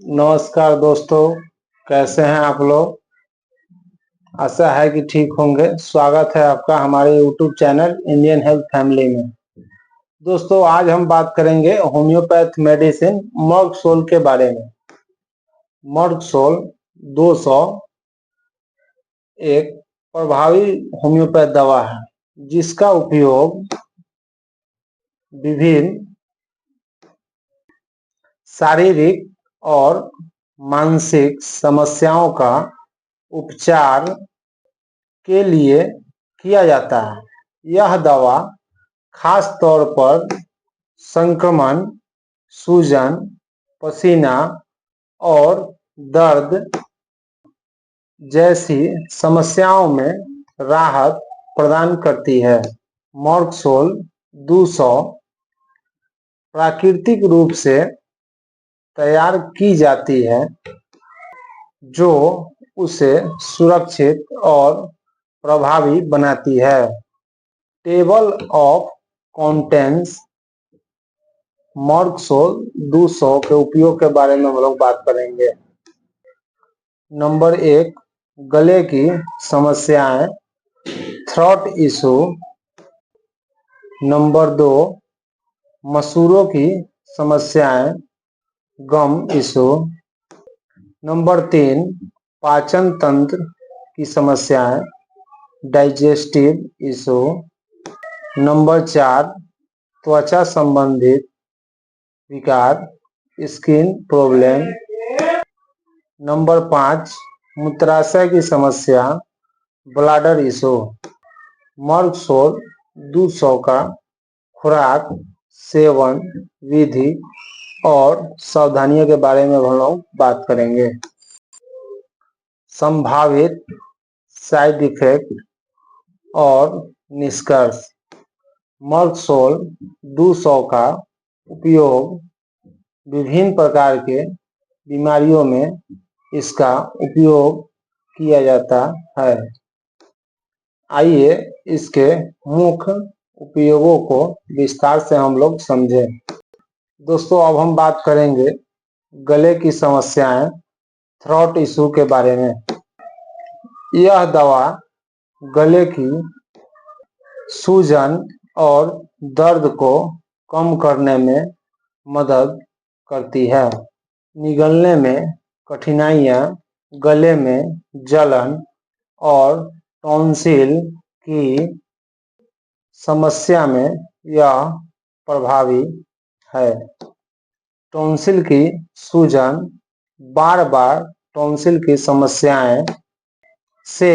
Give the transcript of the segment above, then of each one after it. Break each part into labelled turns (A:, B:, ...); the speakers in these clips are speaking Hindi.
A: नमस्कार दोस्तों, कैसे हैं आप लोग। आशा है कि ठीक होंगे। स्वागत है आपका हमारे YouTube channel Indian health family में। दोस्तों, आज हम बात करेंगे होम्योपैथ मेडिसिन मर्कसोल के बारे में। मर्कसोल 200 एक प्रभावी होम्योपैथ दवा है जिसका उपयोग विभिन्न शारीरिक और मानसिक समस्याओं का उपचार के लिए किया जाता है। यह दवा खास तौर पर संक्रमण, सूजन, पसीना और दर्द जैसी समस्याओं में राहत प्रदान करती है। मर्कसोल 200 प्राकृतिक रूप से तैयार की जाती है जो उसे सुरक्षित और प्रभावी बनाती है। टेबल ऑफ कंटेंट्स मर्कसोल 200 के उपयोग के बारे में हम लोग बात करेंगे। नंबर 1, गले की समस्याएं, थ्रोट इशू। नंबर 2, मसूड़ों की समस्याएं, गम इशू। नंबर 3, पाचन तंत्र की समस्याएं, डाइजेस्टिव इशू। नंबर 4, त्वचा संबंधित विकार, स्किन प्रॉब्लम। नंबर 5, मूत्राशय की समस्या, ब्लैडर इशू। मर्कसोल 200 का खुराक, सेवन विधि और सावधानियों के बारे में हम लोग बात करेंगे। संभावित साइड इफेक्ट और निष्कर्ष। मर्कसोल 200 का उपयोग विभिन्न प्रकार के बीमारियों में इसका उपयोग किया जाता है। आइए इसके मुख्य उपयोगों को विस्तार से हम लोग समझें। दोस्तों, अब हम बात करेंगे गले की समस्याएं, थ्रोट इशू के बारे में। यह दवा गले की सूजन और दर्द को कम करने में मदद करती है। निगलने में कठिनाइयां, गले में जलन और टॉन्सिल की समस्या में यह प्रभावी है। टॉन्सिल की सूजन, बार बार टॉन्सिल की समस्याएं से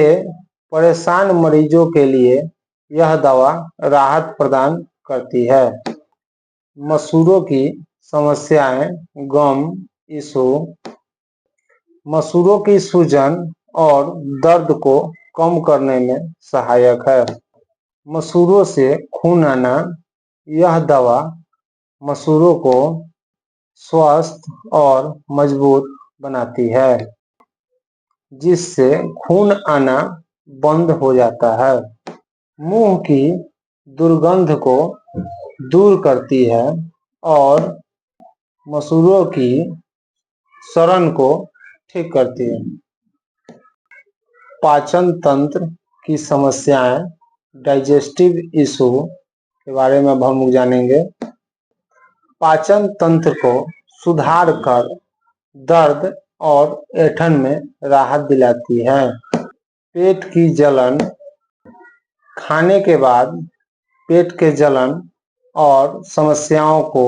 A: परेशान मरीजों के लिए यह दवा राहत प्रदान करती है। मसूड़ों की समस्याएं, गम इशू। मसूड़ों की सूजन और दर्द को कम करने में सहायक है। मसूड़ों से खून आना, यह दवा मसूड़ों को स्वस्थ और मजबूत बनाती है जिससे खून आना बंद हो जाता है। मुंह की दुर्गंध को दूर करती है और मसूड़ों की सड़न को ठीक करती है। पाचन तंत्र की समस्याएं, डाइजेस्टिव इशू के बारे में हम जानेंगे। पाचन तंत्र को सुधार कर दर्द और ऐंठन में राहत दिलाती है। पेट की जलन, खाने के बाद पेट के जलन और समस्याओं को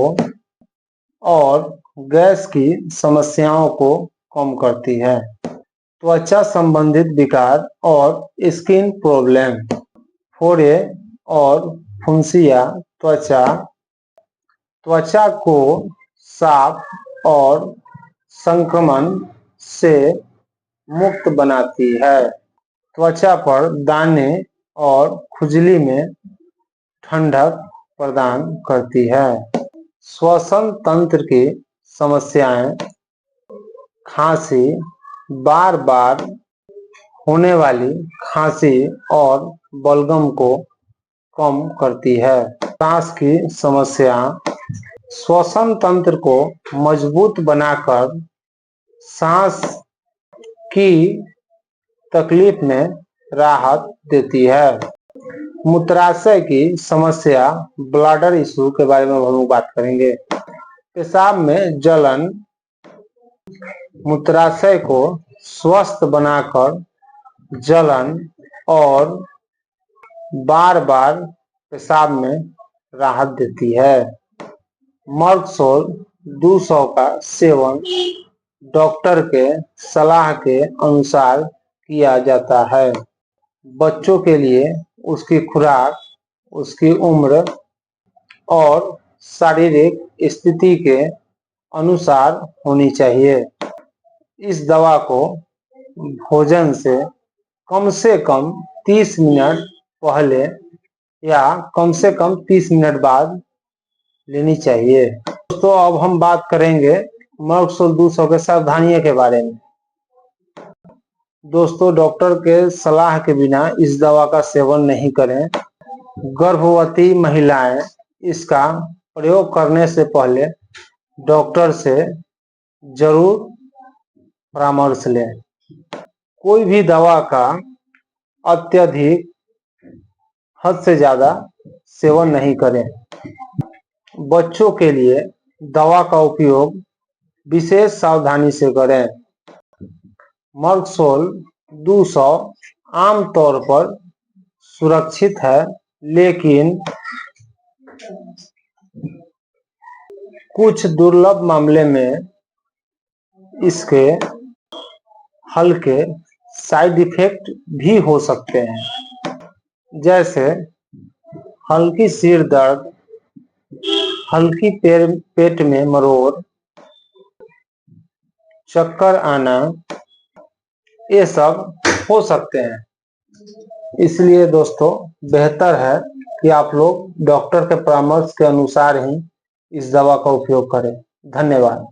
A: और गैस की समस्याओं को कम करती है। त्वचा संबंधित विकार और स्किन प्रॉब्लम, फोड़े और फुंसियां त्वचा को साफ और संक्रमण से मुक्त बनाती है। त्वचा पर दाने और खुजली में ठंडक प्रदान करती है। श्वसन तंत्र की समस्याएं, खांसी, बार बार होने वाली खांसी और बलगम को कम करती है। सांस की समस्या, श्वसन तंत्र को मजबूत बनाकर सांस की तकलीफ में राहत देती है। मूत्राशय की समस्या, ब्लैडर इशू के बारे में हम लोग बात करेंगे। पेशाब में जलन मूत्राशय को स्वस्थ बनाकर जलन और बार बार पेशाब में राहत देती है। मर्कसोल 200 का सेवन डॉक्टर के सलाह के अनुसार किया जाता है। बच्चों के लिए उसकी खुराक, उसकी उम्र और शारीरिक स्थिति के अनुसार होनी चाहिए। इस दवा को भोजन से कम 30 मिनट पहले या कम से कम 30 मिनट बाद लेनी चाहिए। दोस्तों, अब हम बात करेंगे मर्कसोल 200 के सावधानियों के बारे में। दोस्तों, डॉक्टर के सलाह के बिना इस दवा का सेवन नहीं करें। गर्भवती महिलाएं इसका प्रयोग करने से पहले डॉक्टर से जरूर परामर्श लें। कोई भी दवा का अत्यधिक हद से ज्यादा सेवन नहीं करें। बच्चों के लिए दवा का उपयोग विशेष सावधानी से करें। मर्कसोल 200 आमतौर पर सुरक्षित है, लेकिन कुछ दुर्लभ मामले में इसके हल्के साइड इफेक्ट भी हो सकते हैं, जैसे हल्की सिर दर्द, हल्की पेट में मरोड़, चक्कर आना, ये सब हो सकते हैं। इसलिए दोस्तों, बेहतर है कि आप लोग डॉक्टर के परामर्श के अनुसार ही इस दवा का उपयोग करें। धन्यवाद।